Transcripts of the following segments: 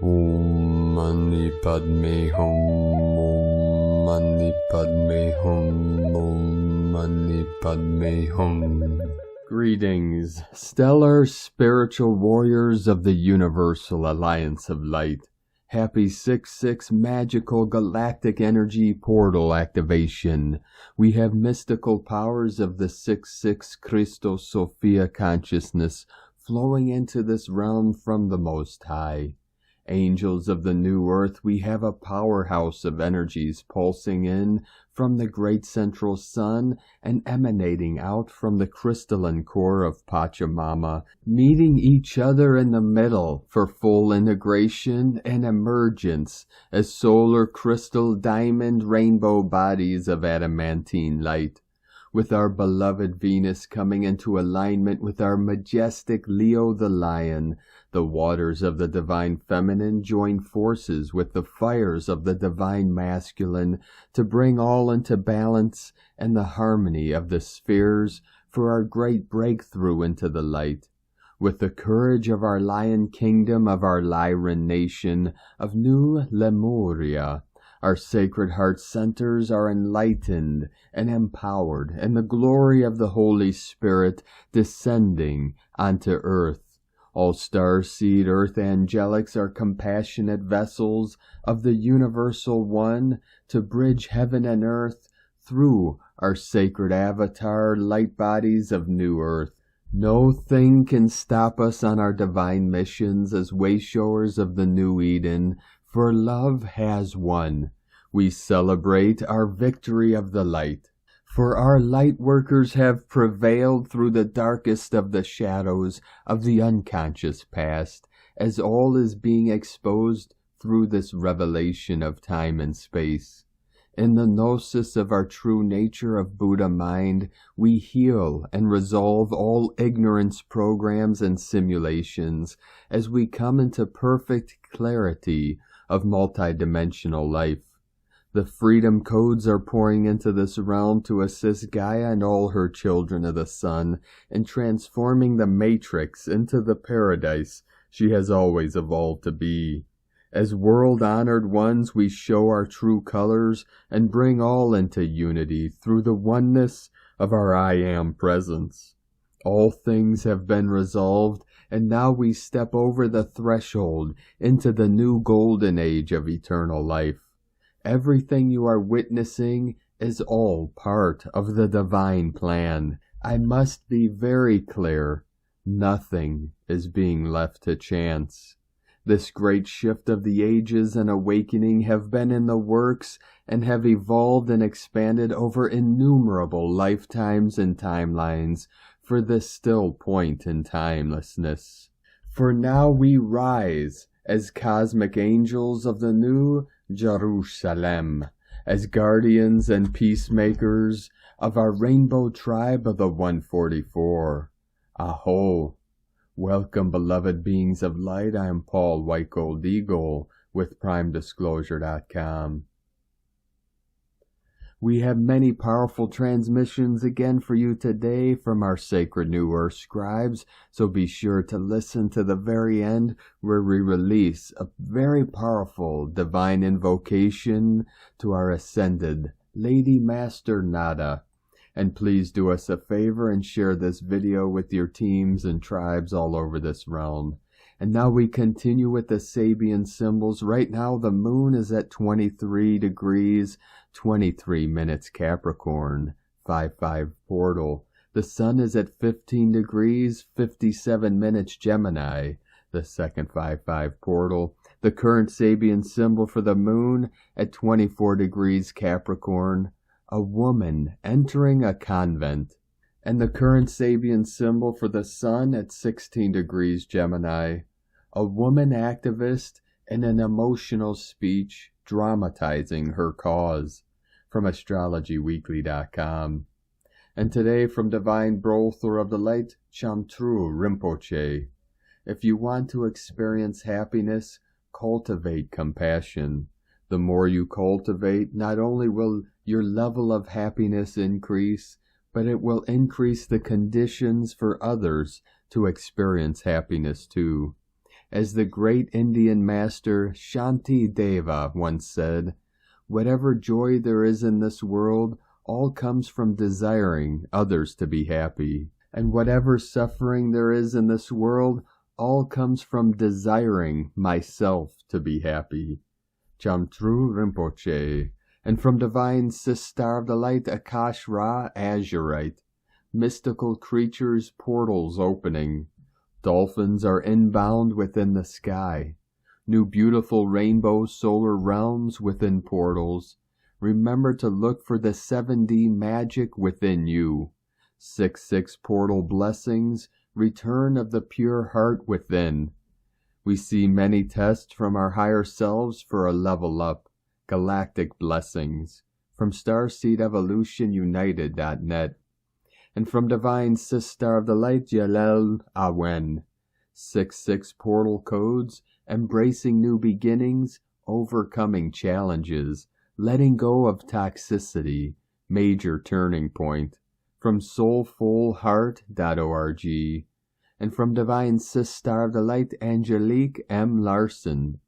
Om Mani Padme Hum, Om Mani Padme Hum, Om Mani Padme Hum. Greetings, stellar spiritual warriors of the Universal Alliance of Light. Happy 6/6 magical galactic energy portal activation. We have mystical powers of the 6/6 Christos Sophia consciousness flowing into this realm from the Most High. Angels of the new earth, we have a powerhouse of energies pulsing in from the great central sun and emanating out from the crystalline core of Pachamama, meeting each other in the middle for full integration and emergence as solar crystal diamond rainbow bodies of adamantine light. With our beloved Venus coming into alignment with our majestic Leo the Lion, the waters of the divine feminine join forces with the fires of the divine masculine to bring all into balance and the harmony of the spheres for our great breakthrough into the light. With the courage of our lion kingdom of our Lyran nation of New Lemuria, our sacred heart centers are enlightened and empowered, and the glory of the Holy Spirit descending onto earth. All Starseed earth angelics are compassionate vessels of the Universal One to bridge heaven and earth through our sacred avatar light bodies of new earth. No thing can stop us on our divine missions as Wayshowers of the new Eden, for love has won. We celebrate our victory of the light. For our light workers have prevailed through the darkest of the shadows of the unconscious past, as all is being exposed through this revelation of time and space. In the gnosis of our true nature of Buddha mind, we heal and resolve all ignorance programs and simulations as we come into perfect clarity of multidimensional life. The freedom codes are pouring into this realm to assist Gaia and all her children of the sun in transforming the matrix into the paradise she has always evolved to be. As world-honored ones, we show our true colors and bring all into unity through the oneness of our I Am presence. All things have been resolved, and now we step over the threshold into the new golden age of eternal life. Everything you are witnessing is all part of the divine plan. I must be very clear. Nothing is being left to chance. This great shift of the ages and awakening have been in the works and have evolved and expanded over innumerable lifetimes and timelines for this still point in timelessness. For now we rise as cosmic angels of the new Jerusalem, as guardians and peacemakers of our rainbow tribe of the 144. Aho! Welcome, beloved beings of light. I am Paul White Gold Eagle with PrimeDisclosure.com. We have many powerful transmissions again for you today from our sacred New Earth scribes, so be sure to listen to the very end where we release a very powerful divine invocation to our ascended Lady Master Nada. And please do us a favor and share this video with your teams and tribes all over this realm. And now we continue with the Sabian symbols. Right now the moon is at 23 degrees, 23 minutes Capricorn, 5-5 portal. The sun is at 15 degrees, 57 minutes Gemini, the second 5-5 portal. The current Sabian symbol for the moon at 24 degrees Capricorn, a woman entering a convent. And the current Sabian symbol for the sun at 16 degrees Gemini, a woman activist in an emotional speech dramatizing her cause, from astrologyweekly.com. And today from Divine Butler of the Light, Chamtru Rinpoche. If you want to experience happiness, cultivate compassion. The more you cultivate, not only will your level of happiness increase, but it will increase the conditions for others to experience happiness too. As the great Indian master Shanti Deva once said, whatever joy there is in this world, all comes from desiring others to be happy. And whatever suffering there is in this world, all comes from desiring myself to be happy. Chamtru Rinpoche. And from divine Sister of the Light Akash Ra Azurite, mystical creatures portals opening. Dolphins are inbound within the sky. New beautiful rainbow solar realms within portals. Remember to look for the 7D magic within you. 6/6 portal blessings, return of the pure heart within. We see many tests from our higher selves for a level up. Galactic blessings. From Starseed Evolution United.net. And from Divine Sister of the Light Jaylove B. 6/6 portal codes, embracing new beginnings, overcoming challenges, letting go of toxicity, major turning point. From soulfulheart.org. And from Divine Sister of the Light Angelique M. Larson.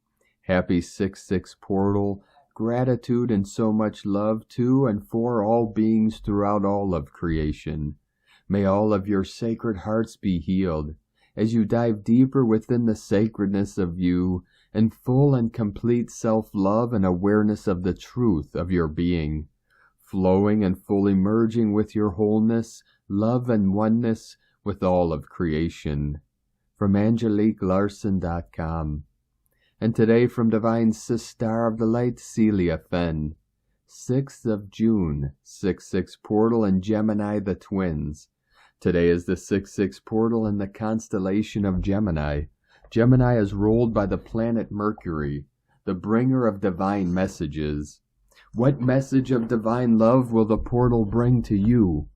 Happy 6/6 portal, gratitude and so much love to and for all beings throughout all of creation. May all of your sacred hearts be healed as you dive deeper within the sacredness of you in full and complete self-love and awareness of the truth of your being, flowing and fully merging with your wholeness, love and oneness with all of creation. From AngeliqueLarson.com. And today from Divine Sister of the Light Celia Fenn. 6th of June, 6/6 portal in Gemini the Twins. Today is the 6/6 portal in the constellation of Gemini. Gemini is ruled by the planet Mercury, the bringer of divine messages. What message of divine love will the portal bring to you?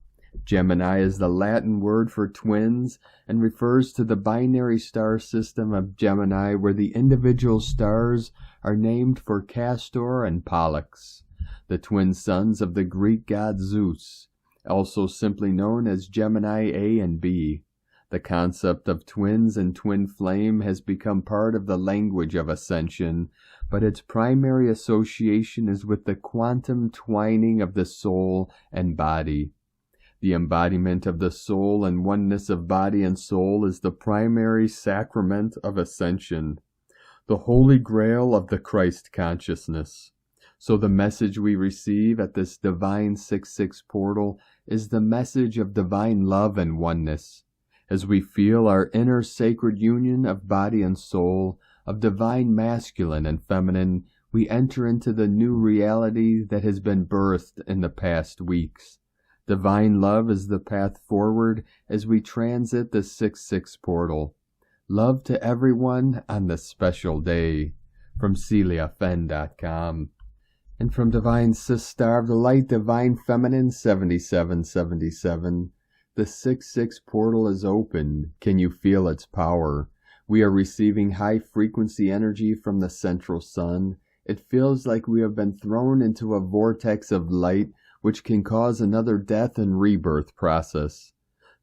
Gemini is the Latin word for twins and refers to the binary star system of Gemini, where the individual stars are named for Castor and Pollux, the twin sons of the Greek god Zeus, also simply known as Gemini A and B. The concept of twins and twin flame has become part of the language of Ascension, but its primary association is with the quantum twining of the soul and body. The embodiment of the soul and oneness of body and soul is the primary sacrament of Ascension, the holy grail of the Christ consciousness. So the message we receive at this divine 6/6 portal is the message of divine love and oneness. As we feel our inner sacred union of body and soul, of divine masculine and feminine, we enter into the new reality that has been birthed in the past weeks. Divine love is the path forward as we transit the 6/6 portal. Love to everyone on this special day. From CeliaFenn.com. And from Divine Sister of the Light, Divine Feminine 7777. The 6/6 portal is open. Can you feel its power? We are receiving high frequency energy from the central sun. It feels like we have been thrown into a vortex of light, which can cause another death and rebirth process.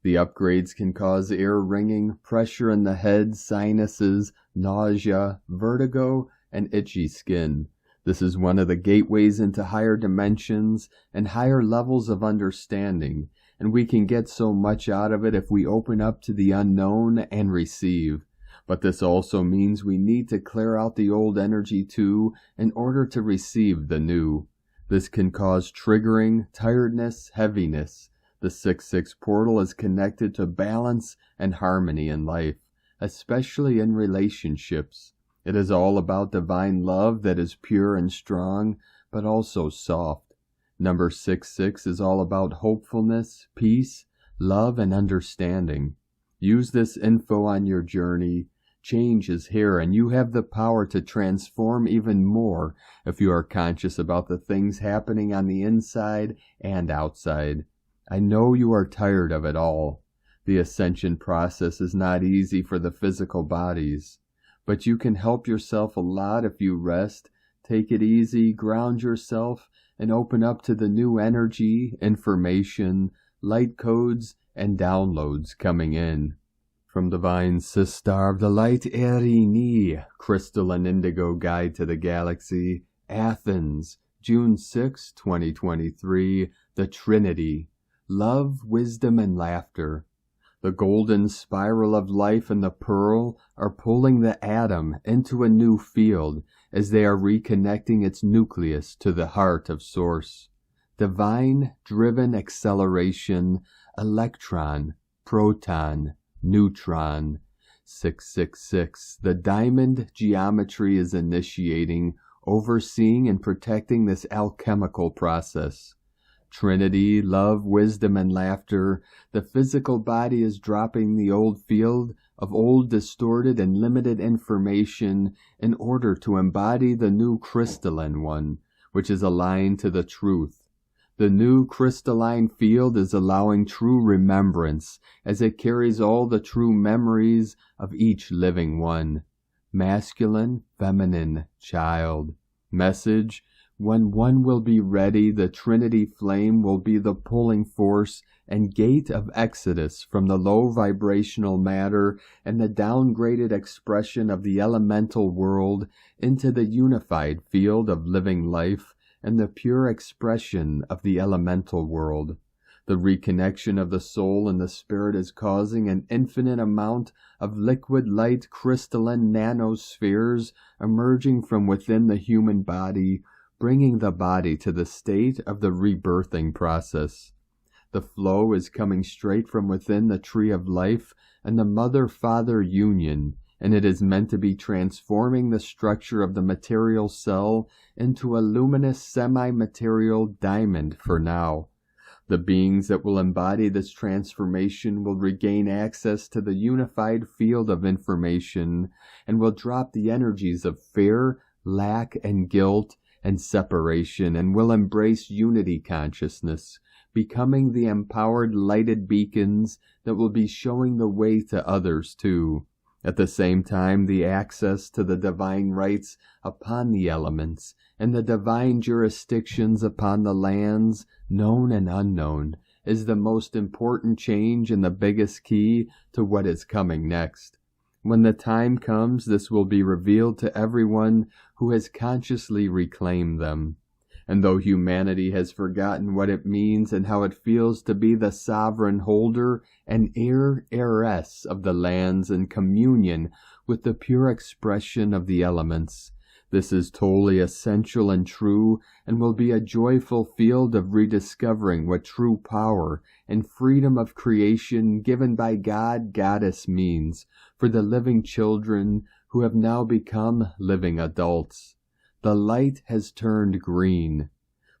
The upgrades can cause ear ringing, pressure in the head, sinuses, nausea, vertigo, and itchy skin. This is one of the gateways into higher dimensions and higher levels of understanding, and we can get so much out of it if we open up to the unknown and receive. But this also means we need to clear out the old energy too in order to receive the new. This can cause triggering, tiredness, heaviness. The 6/6 portal is connected to balance and harmony in life, especially in relationships. It is all about divine love that is pure and strong, but also soft. Number 6/6 is all about hopefulness, peace, love, and understanding. Use this info on your journey. Change is here, and you have the power to transform even more if you are conscious about the things happening on the inside and outside. I know you are tired of it all. The ascension process is not easy for the physical bodies, but you can help yourself a lot if you rest, take it easy, ground yourself, and open up to the new energy, information, light codes, and downloads coming in. From Divine Sister of the Light, Erini, Crystal and Indigo Guide to the Galaxy, Athens, June 6, 2023, The Trinity, Love, Wisdom, and Laughter. The golden spiral of life and the pearl are pulling the atom into a new field as they are reconnecting its nucleus to the heart of Source. Divine-driven acceleration, electron, proton, neutron. 666. The diamond geometry is initiating, overseeing, and protecting this alchemical process. Trinity, love, wisdom, and laughter. The physical body is dropping the old field of old, distorted, and limited information in order to embody the new crystalline one, which is aligned to the truth. The new crystalline field is allowing true remembrance as it carries all the true memories of each living one. Masculine, feminine, child. Message: when one will be ready, the Trinity flame will be the pulling force and gate of exodus from the low vibrational matter and the downgraded expression of the elemental world into the unified field of living life and the pure expression of the elemental world. The reconnection of the soul and the spirit is causing an infinite amount of liquid light crystalline nanospheres emerging from within the human body, bringing the body to the state of the rebirthing process. The flow is coming straight from within the tree of life and the mother-father union, and it is meant to be transforming the structure of the material cell into a luminous semi-material diamond for now. The beings that will embody this transformation will regain access to the unified field of information and will drop the energies of fear, lack, and guilt, and separation, and will embrace unity consciousness, becoming the empowered lighted beacons that will be showing the way to others too. At the same time, the access to the divine rights upon the elements and the divine jurisdictions upon the lands, known and unknown, is the most important change and the biggest key to what is coming next. When the time comes, this will be revealed to everyone who has consciously reclaimed them. And though humanity has forgotten what it means and how it feels to be the sovereign holder and heiress of the lands in communion with the pure expression of the elements, this is totally essential and true, and will be a joyful field of rediscovering what true power and freedom of creation given by God, Goddess means for the living children who have now become living adults. The light has turned green.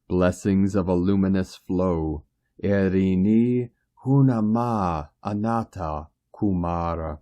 Blessings of a luminous flow. Erini Hunama Anata Kumara.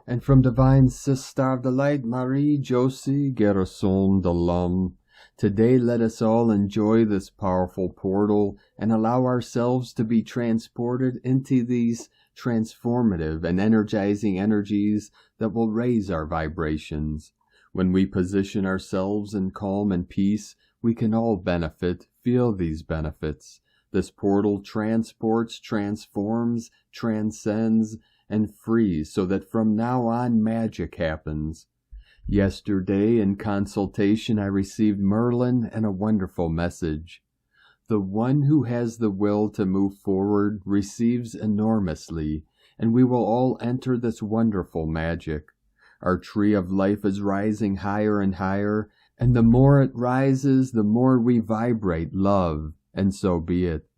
And from Divine Sister of the Light, Marie Josie Gerson de l'Homme. Today let us all enjoy this powerful portal and allow ourselves to be transported into these transformative and energizing energies that will raise our vibrations. When we position ourselves in calm and peace, we can all benefit, feel these benefits. This portal transports, transforms, transcends, and frees so that from now on magic happens. Yesterday in consultation I received Merlin and a wonderful message. The one who has the will to move forward receives enormously, and we will all enter this wonderful magic. Our tree of life is rising higher and higher, and the more it rises, the more we vibrate love, and so be it.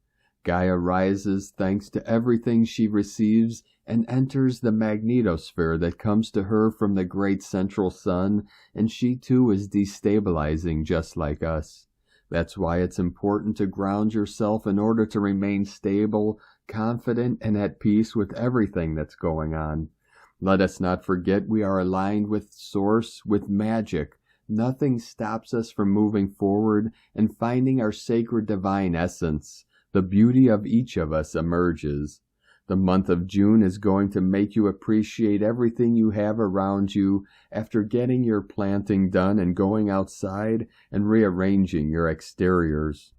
Gaia rises thanks to everything she receives and enters the magnetosphere that comes to her from the great central sun, and she too is destabilizing just like us. That's why it's important to ground yourself in order to remain stable, confident, and at peace with everything that's going on. Let us not forget we are aligned with Source, with magic. Nothing stops us from moving forward and finding our sacred divine essence. The beauty of each of us emerges. The month of June is going to make you appreciate everything you have around you after getting your planting done and going outside and rearranging your exteriors.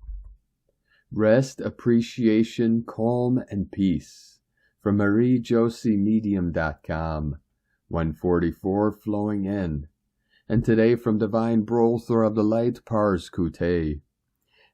Rest, appreciation, calm, and peace. from mariejosiemedium.com, 144 flowing in, and today from Divine Brother of the Light Pars Kute.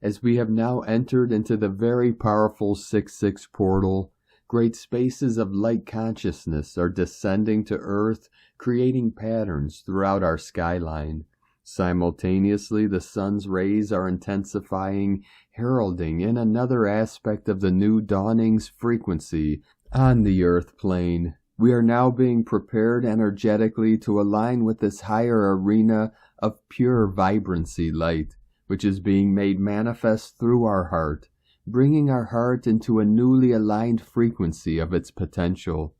As we have now entered into the very powerful 6-6 portal, great spaces of light consciousness are descending to Earth, creating patterns throughout our skyline. Simultaneously, the sun's rays are intensifying, heralding in another aspect of the new dawning's frequency on the Earth plane. We are now being prepared energetically to align with this higher arena of pure vibrancy light, which is being made manifest through our heart, bringing our heart into a newly aligned frequency of its potential.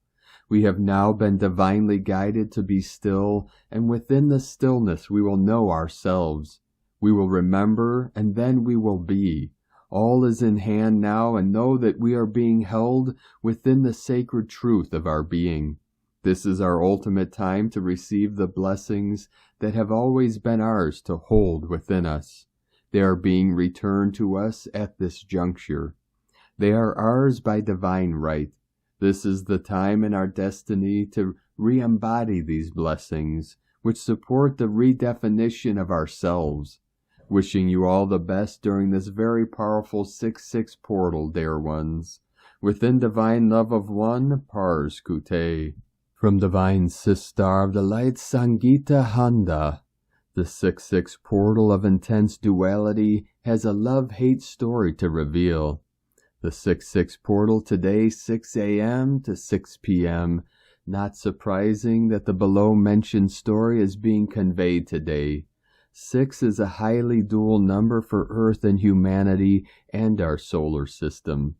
We have now been divinely guided to be still, and within the stillness we will know ourselves. We will remember, and then we will be. All is in hand now, and know that we are being held within the sacred truth of our being. This is our ultimate time to receive the blessings that have always been ours to hold within us. They are being returned to us at this juncture. They are ours by divine right. This is the time in our destiny to re-embody these blessings, which support the redefinition of ourselves. Wishing you all the best during this very powerful 6-6 portal, dear ones. Within divine love of one, Pars Kute. From Divine Sister of the Light, Sangita Handa. The 6-6 portal of intense duality has a love-hate story to reveal. The 6-6 portal today, 6 a.m. to 6 p.m. Not surprising that the below-mentioned story is being conveyed today. 6 is a highly dual number for Earth and humanity and our solar system.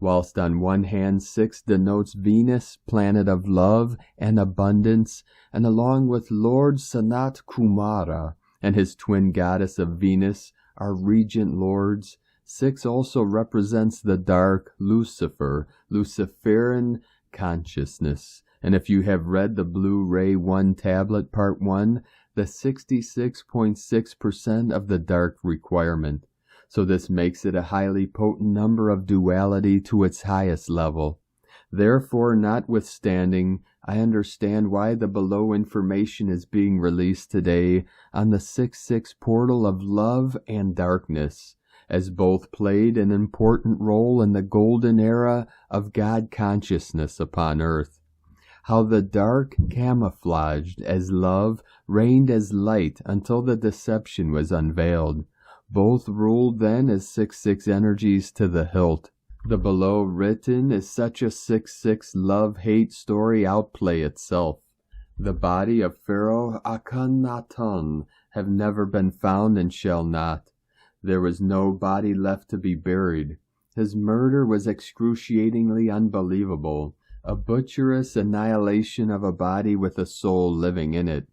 Whilst on one hand 6 denotes Venus, planet of love and abundance, and along with Lord Sanat Kumara and his twin goddess of Venus, our regent lords, 6 also represents the dark Lucifer, Luciferian consciousness. And if you have read the Blu-ray 1 tablet part 1, the 66.6% of the dark requirement. So this makes it a highly potent number of duality to its highest level. Therefore, notwithstanding, I understand why the below information is being released today on the 6-6 portal of love and darkness, as both played an important role in the golden era of God consciousness upon earth. How the dark, camouflaged as love, reigned as light until the deception was unveiled. Both ruled then as 6-6 energies to the hilt. The below written is such a 6-6 love-hate story outplay itself. The body of Pharaoh Akhenaten have never been found and shall not. There was no body left to be buried. His murder was excruciatingly unbelievable, a butcherous annihilation of a body with a soul living in it.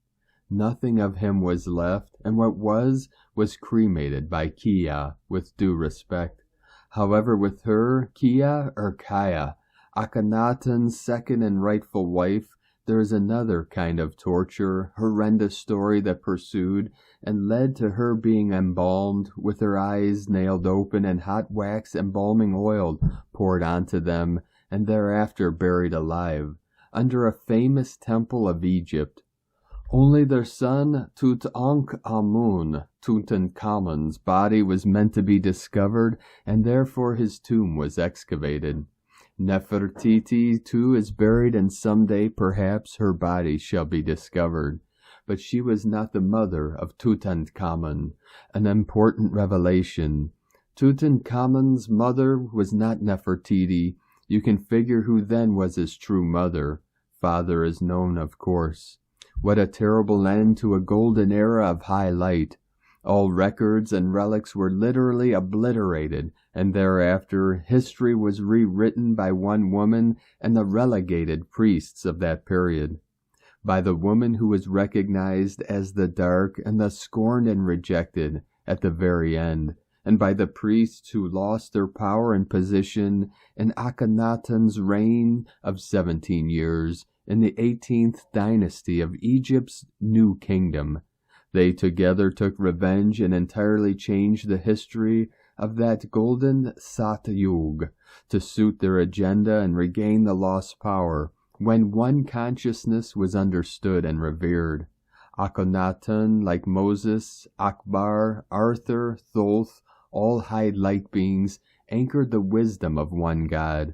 Nothing of him was left, and what was cremated by Kia with due respect. However, with her, Kia or Gaia, Akhenaten's second and rightful wife, there is another kind of torture, horrendous story that pursued and led to her being embalmed, with her eyes nailed open and hot wax embalming oil poured onto them, and thereafter buried alive, under a famous temple of Egypt. Only their son Tutankhamun, Tutankhamun's body was meant to be discovered, and therefore his tomb was excavated. Nefertiti too is buried, and someday perhaps her body shall be discovered. But she was not the mother of Tutankhamun, an important revelation. Tutankhamun's mother was not Nefertiti. You can figure who then was his true mother. Father is known, of course. What a terrible end to a golden era of high light. All records and relics were literally obliterated, and thereafter history was rewritten by one woman and the relegated priests of that period. By the woman who was recognized as the dark and thus scorned and rejected at the very end, and by the priests who lost their power and position in Akhenaten's reign of 17 years in the 18th dynasty of Egypt's new kingdom. They together took revenge and entirely changed the history of that golden Satyug to suit their agenda and regain the lost power, when one consciousness was understood and revered. Akhenaten, like Moses, Akbar, Arthur, Thoth, all high light beings, anchored the wisdom of one God.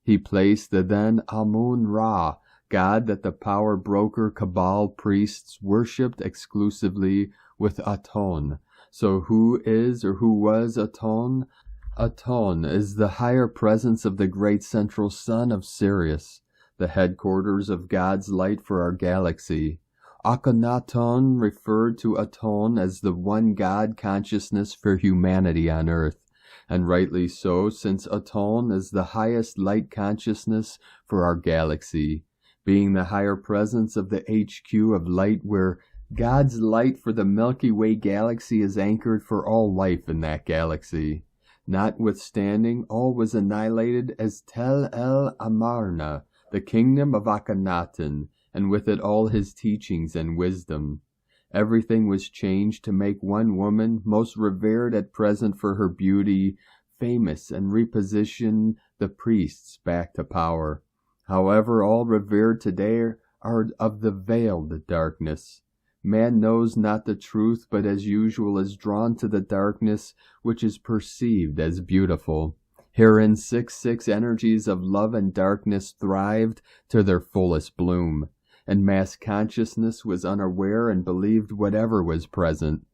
He placed the then Amun-Ra, God that the power broker Cabal priests worshipped exclusively, with Aton. So who is or who was Aton? Aton is the higher presence of the great central sun of Sirius, the headquarters of God's light for our galaxy. Akhenaten referred to Aton as the one God consciousness for humanity on Earth, and rightly so, since Aton is the highest light consciousness for our galaxy, being the higher presence of the HQ of light where God's light for the Milky Way galaxy is anchored for all life in that galaxy. Notwithstanding, all was annihilated as Tel El Amarna, the kingdom of Akhenaten, and with it all his teachings and wisdom. Everything was changed to make one woman, most revered at present for her beauty, famous, and reposition the priests back to power. However, all revered today are of the veiled darkness. Man knows not the truth, but as usual is drawn to the darkness which is perceived as beautiful. Herein 6 energies of love and darkness thrived to their fullest bloom, and mass consciousness was unaware and believed whatever was present.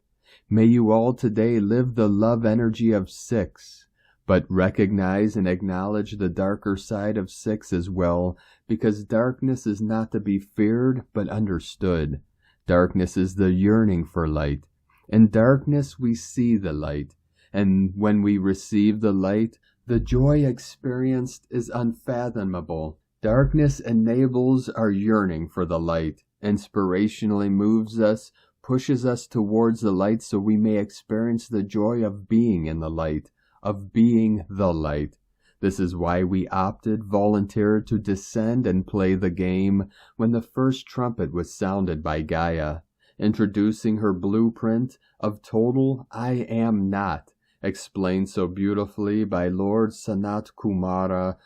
May you all today live the love energy of 6, but recognize and acknowledge the darker side of 6 as well, because darkness is not to be feared but understood. Darkness is the yearning for light. In darkness we see the light, and when we receive the light, the joy experienced is unfathomable. Darkness enables our yearning for the light, inspirationally moves us, pushes us towards the light so we may experience the joy of being in the light, of being the light. This is why we volunteered to descend and play the game when the first trumpet was sounded by Gaia, introducing her blueprint of total I am not, explained so beautifully by Lord Sanat Kumara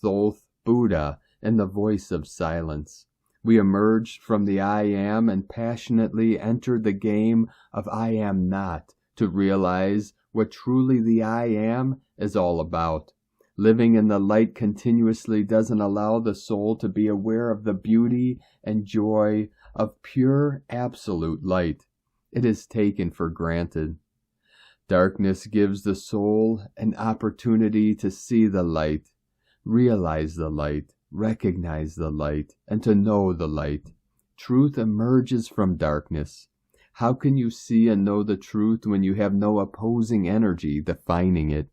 Thoth Buddha in the voice of silence. We emerged from the I am and passionately entered the game of I am not to realize what truly the I am is all about. Living in the light continuously doesn't allow the soul to be aware of the beauty and joy of pure absolute light. It is taken for granted. Darkness gives the soul an opportunity to see the light, realize the light, recognize the light, and to know the light. Truth emerges from darkness. How can you see and know the truth when you have no opposing energy defining it?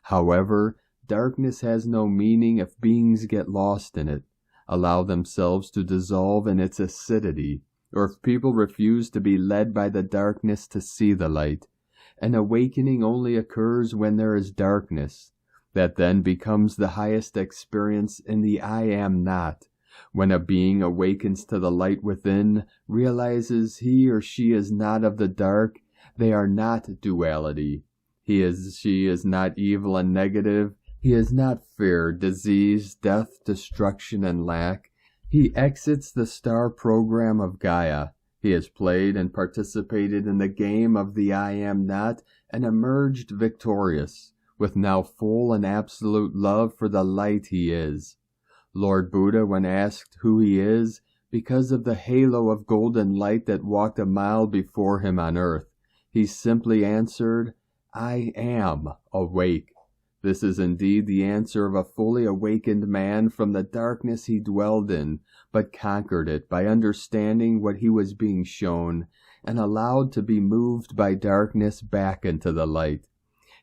However, darkness has no meaning if beings get lost in it, allow themselves to dissolve in its acidity, or if people refuse to be led by the darkness to see the light. An awakening only occurs when there is darkness. That then becomes the highest experience in the I am not. When a being awakens to the light within, realizes he or she is not of the dark, they are not duality. She is not evil and negative. He is not fear, disease, death, destruction, and lack. He exits the star program of Gaia. He has played and participated in the game of the I am not and emerged victorious, with now full and absolute love for the light he is. Lord Buddha, when asked who he is, because of the halo of golden light that walked a mile before him on earth, he simply answered, I am awake. This is indeed the answer of a fully awakened man from the darkness he dwelled in, but conquered it by understanding what he was being shown, and allowed to be moved by darkness back into the light.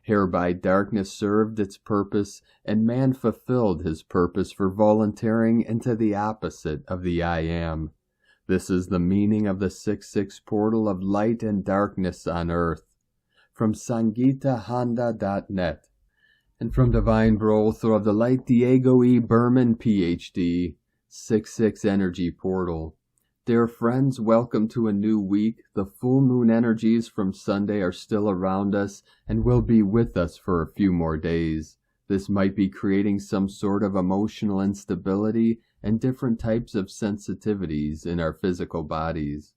Hereby darkness served its purpose, and man fulfilled his purpose for volunteering into the opposite of the I am. This is the meaning of the 6-6 portal of light and darkness on earth. From SangitaHonda.net. And from Divine Brothel of the Light, Diego E. Berman, Ph.D., 6-6 Energy Portal. Dear friends, welcome to a new week. The full moon energies from Sunday are still around us and will be with us for a few more days. This might be creating some sort of emotional instability and different types of sensitivities in our physical bodies.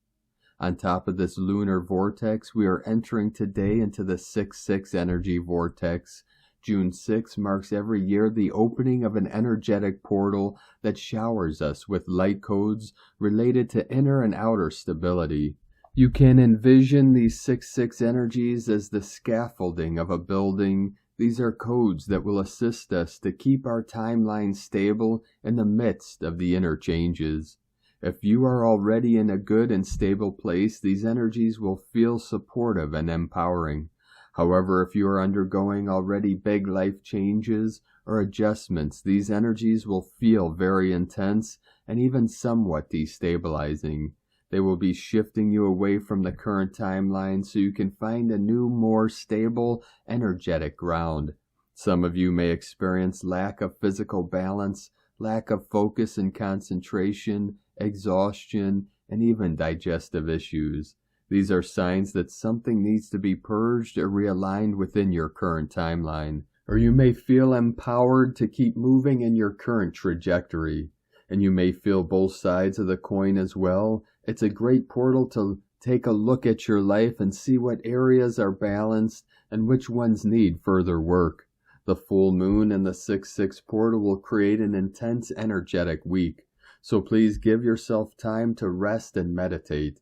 On top of this lunar vortex, we are entering today into the 6/6 energy vortex. June 6 marks every year the opening of an energetic portal that showers us with light codes related to inner and outer stability. You can envision these 6/6 energies as the scaffolding of a building. These are codes that will assist us to keep our timeline stable in the midst of the inner changes. If you are already in a good and stable place, these energies will feel supportive and empowering. However, if you are undergoing already big life changes or adjustments, these energies will feel very intense and even somewhat destabilizing. They will be shifting you away from the current timeline so you can find a new, more stable, energetic ground. Some of you may experience lack of physical balance, lack of focus and concentration, exhaustion, and even digestive issues. These are signs that something needs to be purged or realigned within your current timeline. Or you may feel empowered to keep moving in your current trajectory. And you may feel both sides of the coin as well. It's a great portal to take a look at your life and see what areas are balanced and which ones need further work. The full moon and the 6/6 portal will create an intense energetic week. So please give yourself time to rest and meditate.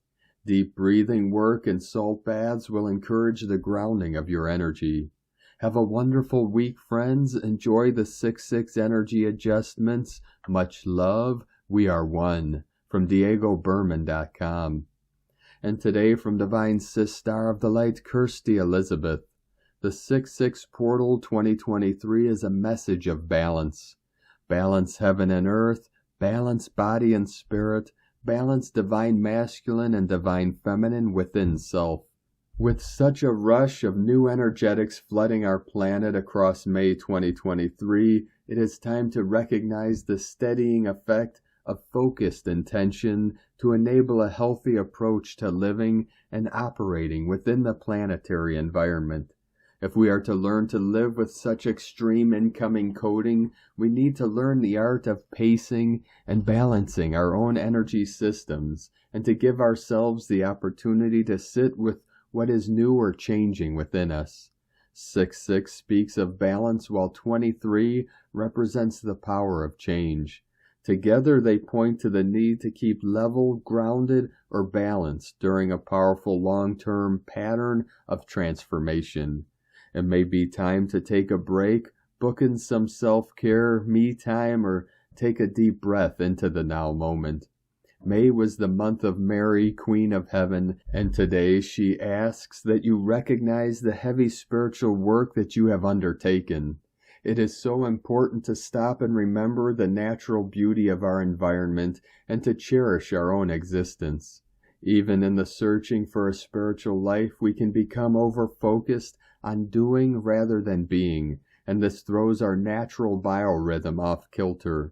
Deep breathing work and salt baths will encourage the grounding of your energy. Have a wonderful week, friends. Enjoy the 6/6 energy adjustments. Much love. We are one. From DiegoBerman.com. And today from Divine Sister of the Light, Christa Elizabeth. The 6/6 Portal 2023 is a message of balance. Balance heaven and earth. Balance body and spirit. Balance divine masculine and divine feminine within self. With such a rush of new energetics flooding our planet across May 2023, it is time to recognize the steadying effect of focused intention to enable a healthy approach to living and operating within the planetary environment. If we are to learn to live with such extreme incoming coding, we need to learn the art of pacing and balancing our own energy systems, and to give ourselves the opportunity to sit with what is new or changing within us. 6/6 speaks of balance, while 23 represents the power of change. Together they point to the need to keep level, grounded, or balanced during a powerful long-term pattern of transformation. It may be time to take a break, book in some self-care, me time, or take a deep breath into the now moment. May was the month of Mary, Queen of Heaven, and today she asks that you recognize the heavy spiritual work that you have undertaken. It is so important to stop and remember the natural beauty of our environment and to cherish our own existence. Even in the searching for a spiritual life, we can become over-focused on doing rather than being, and this throws our natural biorhythm off kilter.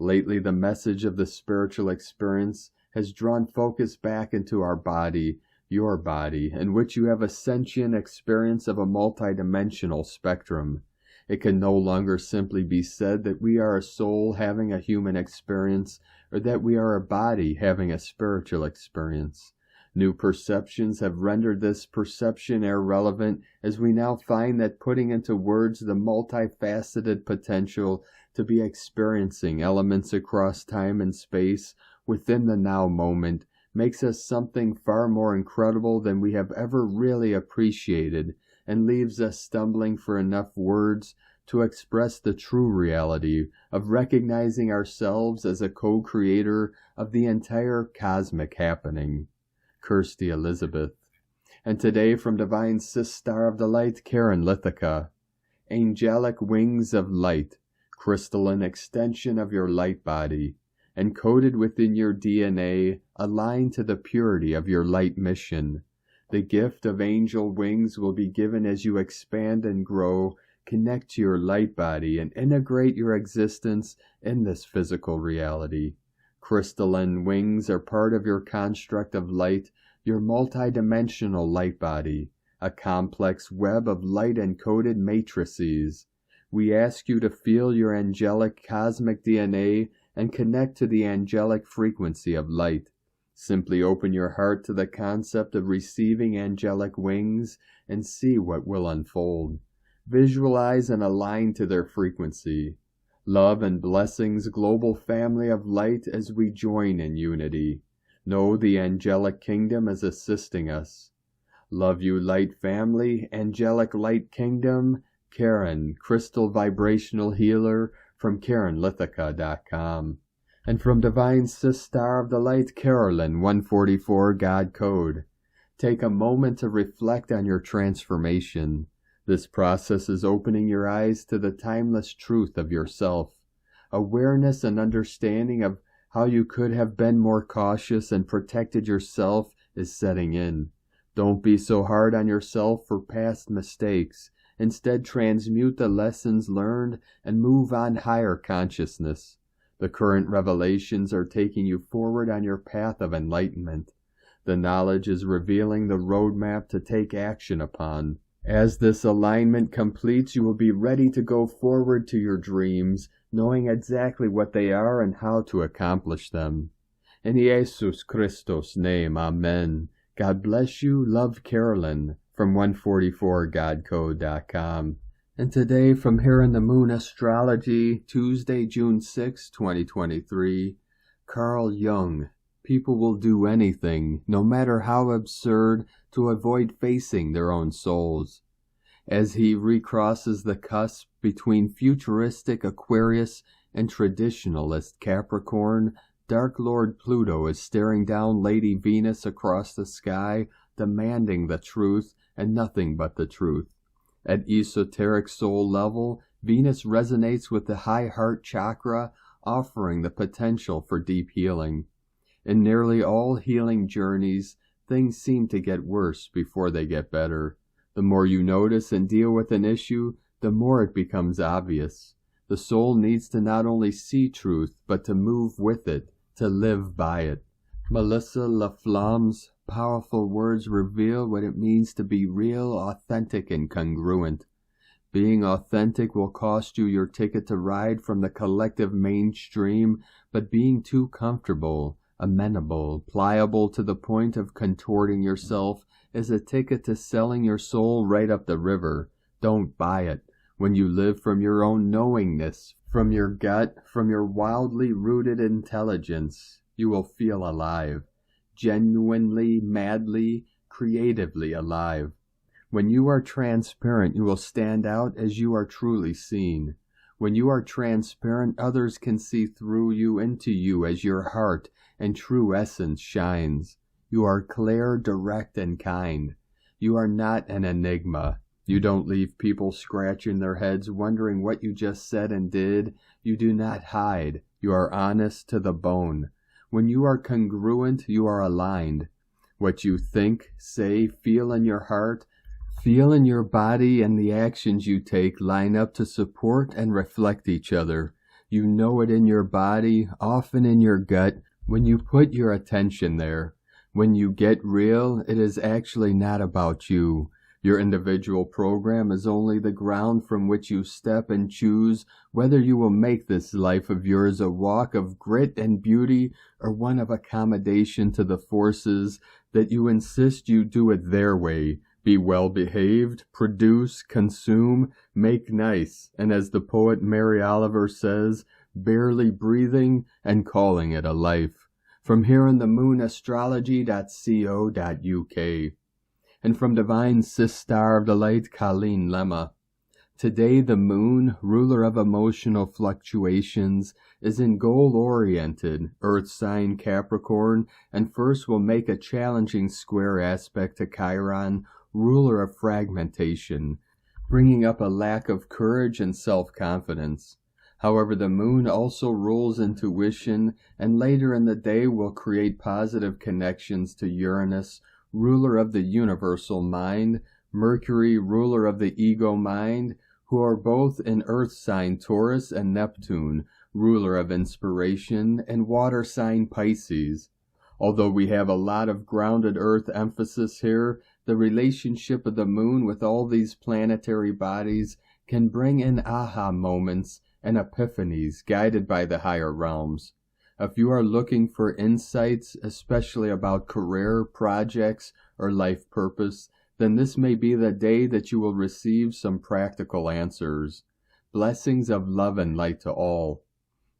Lately, the message of the spiritual experience has drawn focus back into our body, your body, in which you have a sentient experience of a multidimensional spectrum. It can no longer simply be said that we are a soul having a human experience, or that we are a body having a spiritual experience. New perceptions have rendered this perception irrelevant, as we now find that putting into words the multifaceted potential to be experiencing elements across time and space within the now moment makes us something far more incredible than we have ever really appreciated, and leaves us stumbling for enough words to express the true reality of recognizing ourselves as a co-creator of the entire cosmic happening. Christa Elizabeth. And today from Divine Sister of the Light, Karen Lithica. Angelic wings of light, crystalline extension of your light body, encoded within your DNA, aligned to the purity of your light mission. The gift of angel wings will be given as you expand and grow, connect to your light body, and integrate your existence in this physical reality. Crystalline wings are part of your construct of light, your multidimensional light body, a complex web of light-encoded matrices. We ask you to feel your angelic cosmic DNA and connect to the angelic frequency of light. Simply open your heart to the concept of receiving angelic wings and see what will unfold. Visualize and align to their frequency. Love and blessings, global family of light, as we join in unity. Know the angelic kingdom is assisting us. Love you, light family, angelic light kingdom. Karen, crystal vibrational healer from KarenLithica.com. And from Divine Sister of the Light, Carolyn, 144 God Code. Take a moment to reflect on your transformation. This process is opening your eyes to the timeless truth of yourself. Awareness and understanding of how you could have been more cautious and protected yourself is setting in. Don't be so hard on yourself for past mistakes. Instead, transmute the lessons learned and move on higher consciousness. The current revelations are taking you forward on your path of enlightenment. The knowledge is revealing the roadmap to take action upon. As this alignment completes, you will be ready to go forward to your dreams, knowing exactly what they are and how to accomplish them. In Jesus Christos' name, Amen. God bless you. Love, Carolyn, from 144godcode.com. And today, from Here in the Moon Astrology, Tuesday, June 6, 2023, Carl Jung. People will do anything, no matter how absurd, to avoid facing their own souls. As he recrosses the cusp between futuristic Aquarius and traditionalist Capricorn, Dark Lord Pluto is staring down Lady Venus across the sky, demanding the truth and nothing but the truth. At esoteric soul level, Venus resonates with the high heart chakra, offering the potential for deep healing. In nearly all healing journeys, things seem to get worse before they get better. The more you notice and deal with an issue, the more it becomes obvious. The soul needs to not only see truth, but to move with it, to live by it. Melissa LaFlamme's powerful words reveal what it means to be real, authentic, and congruent. Being authentic will cost you your ticket to ride from the collective mainstream, but being too comfortable, amenable, pliable to the point of contorting yourself is a ticket to selling your soul right up the river. Don't buy it. When you live from your own knowingness, from your gut, from your wildly rooted intelligence, you will feel alive. Genuinely, madly, creatively alive. When you are transparent, you will stand out as you are truly seen. When you are transparent, others can see through you into you as your heart and true essence shines. You are clear, direct, and kind. You are not an enigma. You don't leave people scratching their heads wondering what you just said and did. You do not hide. You are honest to the bone. When you are congruent, you are aligned. What you think, say, feel in your heart, feel in your body, and the actions you take line up to support and reflect each other. You know it in your body, often in your gut, when you put your attention there. When you get real, it is actually not about you. Your individual program is only the ground from which you step and choose whether you will make this life of yours a walk of grit and beauty or one of accommodation to the forces that you insist you do it their way. Be well behaved, produce, consume, make nice, and as the poet Mary Oliver says, barely breathing and calling it a life. From Here in the Moon Astrology.co.uk. And from Divine Sister of the Light, Colleen Lemma. Today the moon, ruler of emotional fluctuations, is in goal-oriented, earth sign Capricorn, and first will make a challenging square aspect to Chiron, ruler of fragmentation, bringing up a lack of courage and self-confidence. However, the moon also rules intuition, and later in the day will create positive connections to Uranus, ruler of the universal mind, Mercury, ruler of the ego mind, who are both in earth sign Taurus, and Neptune, ruler of inspiration, and water sign Pisces. Although we have a lot of grounded earth emphasis here, the relationship of the moon with all these planetary bodies can bring in aha moments and epiphanies guided by the higher realms. If you are looking for insights, especially about career, projects, or life purpose, then this may be the day that you will receive some practical answers. Blessings of love and light to all.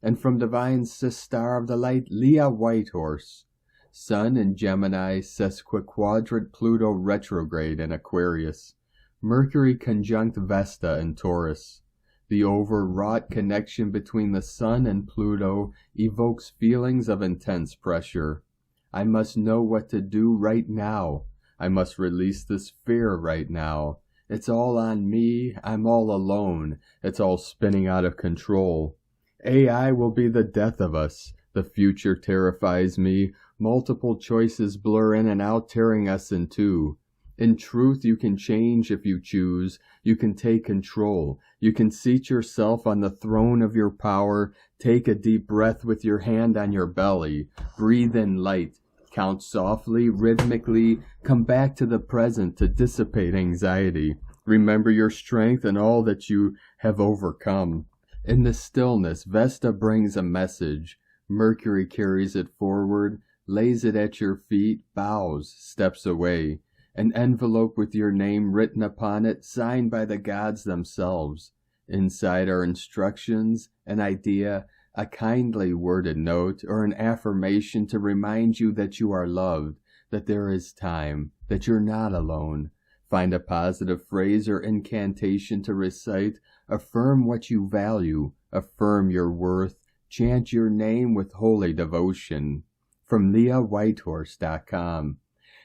And from Divine Sister of the Light, Leah Whitehorse. Sun in Gemini, sesquiquadrant Pluto retrograde in Aquarius. Mercury conjunct Vesta in Taurus. The overwrought connection between the Sun and Pluto evokes feelings of intense pressure. I must know what to do right now. I must release this fear right now. It's all on me. I'm all alone. It's all spinning out of control. AI will be the death of us. The future terrifies me. Multiple choices blur in and out, tearing us in two. In truth, you can change if you choose. You can take control. You can seat yourself on the throne of your power. Take a deep breath with your hand on your belly. Breathe in light. Count softly, rhythmically. Come back to the present to dissipate anxiety. Remember your strength and all that you have overcome. In the stillness, Vesta brings a message. Mercury carries it forward, lays it at your feet, bows, steps away. An envelope with your name written upon it, signed by the gods themselves. Inside are instructions, an idea, a kindly worded note, or an affirmation to remind you that you are loved, that there is time, that you're not alone. Find a positive phrase or incantation to recite. Affirm what you value. Affirm your worth. Chant your name with holy devotion. From LeahWhitehorse.com.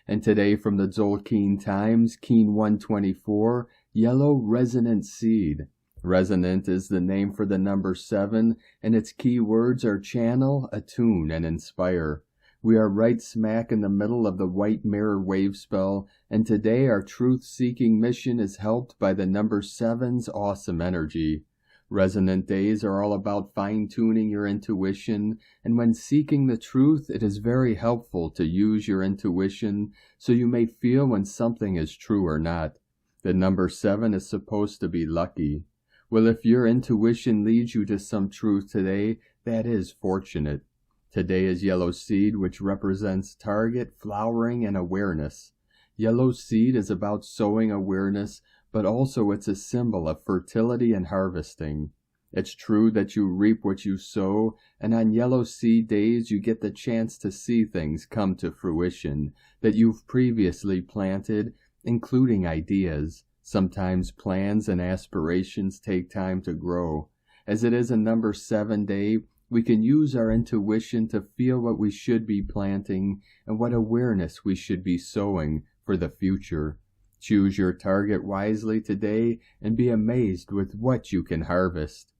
And today from the Tzolk'in Times, Keen 124, Yellow Resonant Seed. Resonant is the name for the number 7, and its key words are channel, attune, and inspire. We are right smack in the middle of the white mirror wave spell, and today our truth-seeking mission is helped by the number 7's awesome energy. Resonant days are all about fine-tuning your intuition, and when seeking the truth, it is very helpful to use your intuition so you may feel when something is true or not. The number 7 is supposed to be lucky. Well, if your intuition leads you to some truth today, that is fortunate. Today is yellow seed, which represents target, flowering, and awareness. Yellow seed is about sowing awareness, but also it's a symbol of fertility and harvesting. It's true that you reap what you sow, and on yellow seed days you get the chance to see things come to fruition that you've previously planted, including ideas. Sometimes plans and aspirations take time to grow. As it is a number 7 day, we can use our intuition to feel what we should be planting and what awareness we should be sowing for the future. Choose your target wisely today and be amazed with what you can harvest.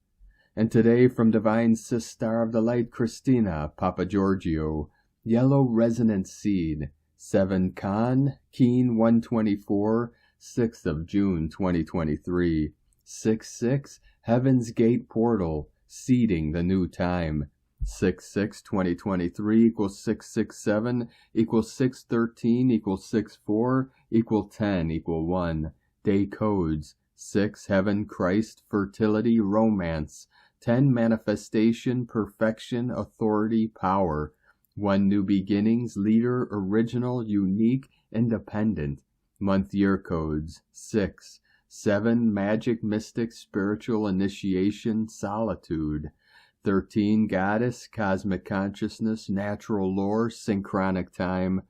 And today from Divine Sister of the Light, Christina Papagiorgio, Yellow Resonant Seed, 7 Khan, Keen 124, 6th of June 2023, 6-6, Heaven's Gate Portal, Seeding the New Time. 6-6-2023 equals 6-6-7 equals 6-13 equals 6-4 equal 10 equal 1. Day codes 6 Heaven, Christ, Fertility, Romance. 10 Manifestation, Perfection, Authority, Power. 1 New Beginnings, Leader, Original, Unique, Independent. Month year codes 6 7 Magic, Mystic, Spiritual, Initiation, Solitude. 13 Goddess, Cosmic Consciousness, Natural Lore, Synchronic Time.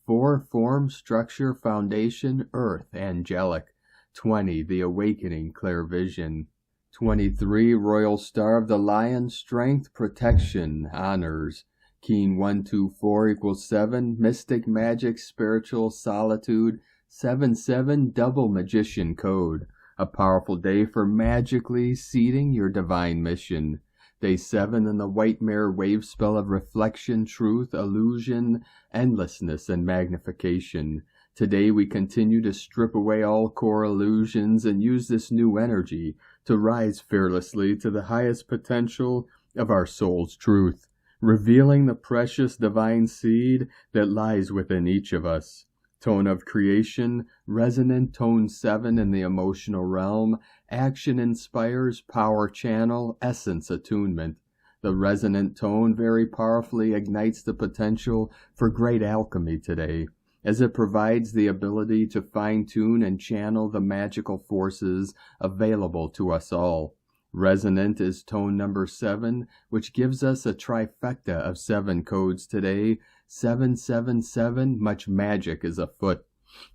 4 Form, Structure, Foundation, Earth, Angelic. 20 The Awakening, Clear Vision. 23 Royal Star of the Lion, Strength, Protection, Honors. Keen 124 equals 7 Mystic, Magic, Spiritual, Solitude. 7-7 Double Magician Code. A powerful day for magically seeding your divine mission. Day 7 in the white mirror wave spell of reflection, truth, illusion, endlessness, and magnification. Today we continue to strip away all core illusions and use this new energy to rise fearlessly to the highest potential of our soul's truth, revealing the precious divine seed that lies within each of us. Tone of creation, resonant tone 7 in the emotional realm, action inspires, power channel, essence attunement. The resonant tone very powerfully ignites the potential for great alchemy today, as it provides the ability to fine-tune and channel the magical forces available to us all. Resonant is tone number 7, which gives us a trifecta of 7 codes today. 777, much magic is afoot.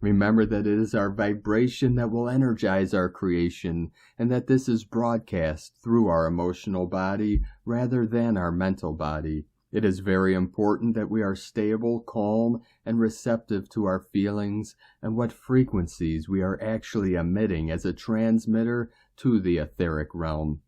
Remember that it is our vibration that will energize our creation, and that this is broadcast through our emotional body rather than our mental body. It is very important that we are stable, calm, and receptive to our feelings and what frequencies we are actually emitting as a transmitter to the etheric realm.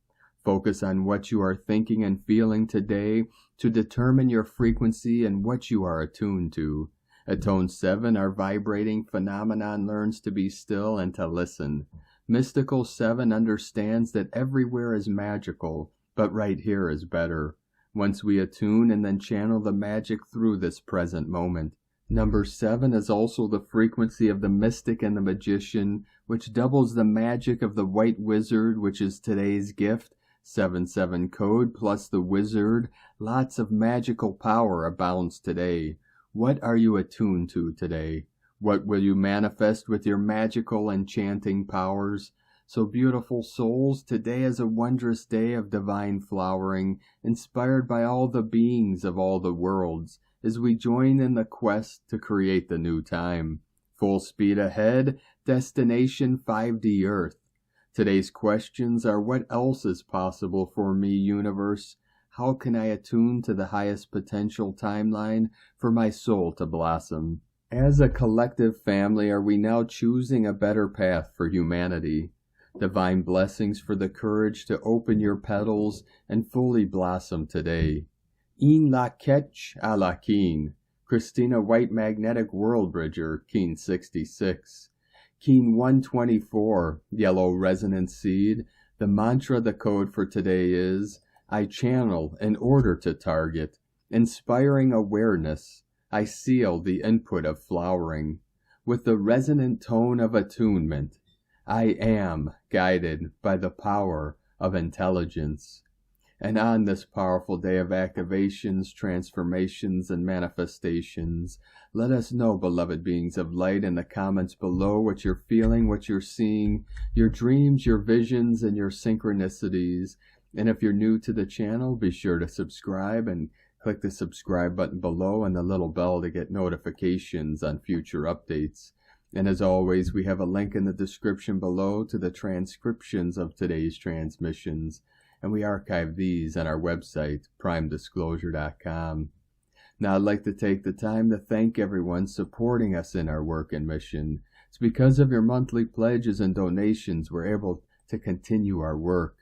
Focus on what you are thinking and feeling today to determine your frequency and what you are attuned to. At tone 7, our vibrating phenomenon learns to be still and to listen. Mystical 7 understands that everywhere is magical, but right here is better. Once we attune and then channel the magic through this present moment. Number 7 is also the frequency of the mystic and the magician, which doubles the magic of the white wizard, which is today's gift. 7-7 code plus the wizard. Lots of magical power abounds today. What are you attuned to today? What will you manifest with your magical enchanting powers? So beautiful souls, today is a wondrous day of divine flowering, inspired by all the beings of all the worlds, as we join in the quest to create the new time. Full speed ahead, destination 5D Earth. Today's questions are: what else is possible for me, universe? How can I attune to the highest potential timeline for my soul to blossom? As a collective family, are we now choosing a better path for humanity? Divine blessings for the courage to open your petals and fully blossom today. In la ketch a la keen. Christina White Magnetic World Bridger, Keen 66. Keen 124, Yellow Resonance Seed. The mantra, the code for today is: I channel in order to target. Inspiring awareness. I seal the input of flowering. With the resonant tone of attunement. I am guided by the power of intelligence. And on this powerful day of activations, transformations, and manifestations, let us know, beloved beings of light, in the comments below what you're feeling, what you're seeing, your dreams, your visions, and your synchronicities. And if you're new to the channel, be sure to subscribe and click the subscribe button below and the little bell to get notifications on future updates. And as always, we have a link in the description below to the transcriptions of today's transmissions, and we archive these on our website, primedisclosure.com. Now, I'd like to take the time to thank everyone supporting us in our work and mission. It's because of your monthly pledges and donations we're able to continue our work.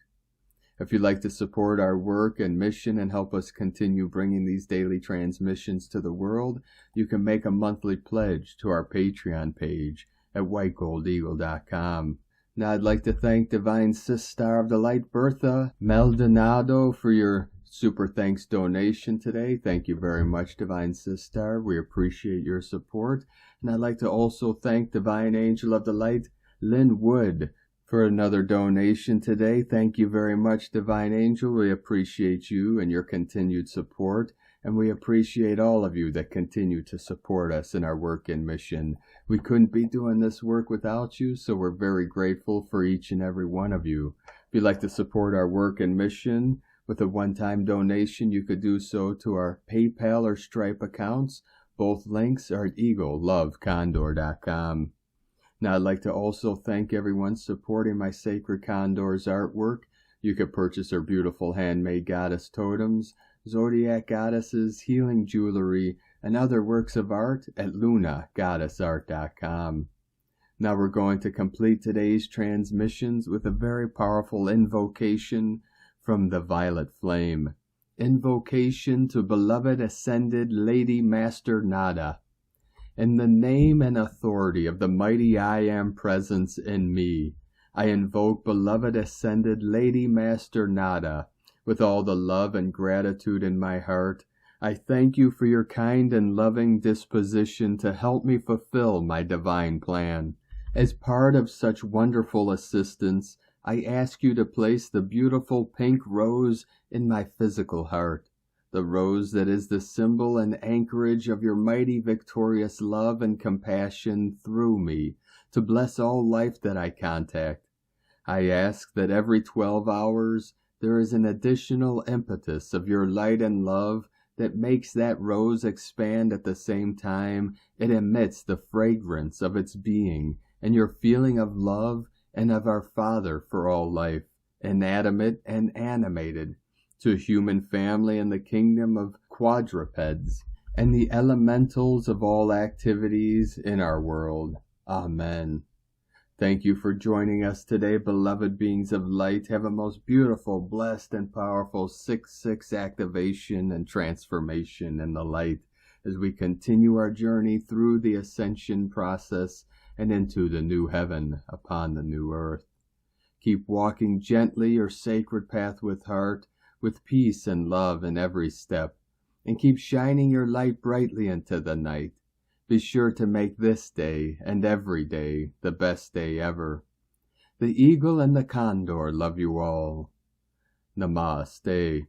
If you'd like to support our work and mission and help us continue bringing these daily transmissions to the world, you can make a monthly pledge to our Patreon page at whitegoldeagle.com. Now I'd like to thank Divine Sister of the Light, Bertha Maldonado, for your super thanks donation today. Thank you very much, Divine Sister. We appreciate your support. And I'd like to also thank Divine Angel of the Light, Lynn Wood, for another donation today. Thank you very much, Divine Angel. We appreciate you and your continued support, and we appreciate all of you that continue to support us in our work and mission. We couldn't be doing this work without you, so we're very grateful for each and every one of you. If you'd like to support our work and mission with a one-time donation, you could do so to our PayPal or Stripe accounts. Both links are at eaglelovecondor.com. Now, I'd like to also thank everyone supporting my Sacred Condor's artwork. You could purchase her beautiful handmade goddess totems, zodiac goddesses, healing jewelry, and other works of art at lunagoddessart.com. Now we're going to complete today's transmissions with a very powerful invocation from the Violet Flame. Invocation to beloved Ascended Lady Master Nada. In the name and authority of the mighty I Am Presence in me, I invoke beloved Ascended Lady Master Nada With all the love and gratitude in my heart, I thank you for your kind and loving disposition to help me fulfill my divine plan. As part of such wonderful assistance, I ask you to place the beautiful pink rose in my physical heart, the rose that is the symbol and anchorage of your mighty victorious love and compassion through me, to bless all life that I contact. I ask that every 12 hours there is an additional impetus of your light and love that makes that rose expand at the same time it emits the fragrance of its being and your feeling of love and of our Father for all life, inanimate and animated, to human family and the kingdom of quadrupeds, and the elementals of all activities in our world. Amen. Thank you for joining us today, beloved beings of light. Have a most beautiful, blessed, and powerful 6/6 activation and transformation in the light as we continue our journey through the ascension process and into the new heaven upon the new earth. Keep walking gently your sacred path with heart, with peace and love in every step, and keep shining your light brightly into the night. Be sure to make this day and every day the best day ever. The eagle and the condor love you all. Namaste.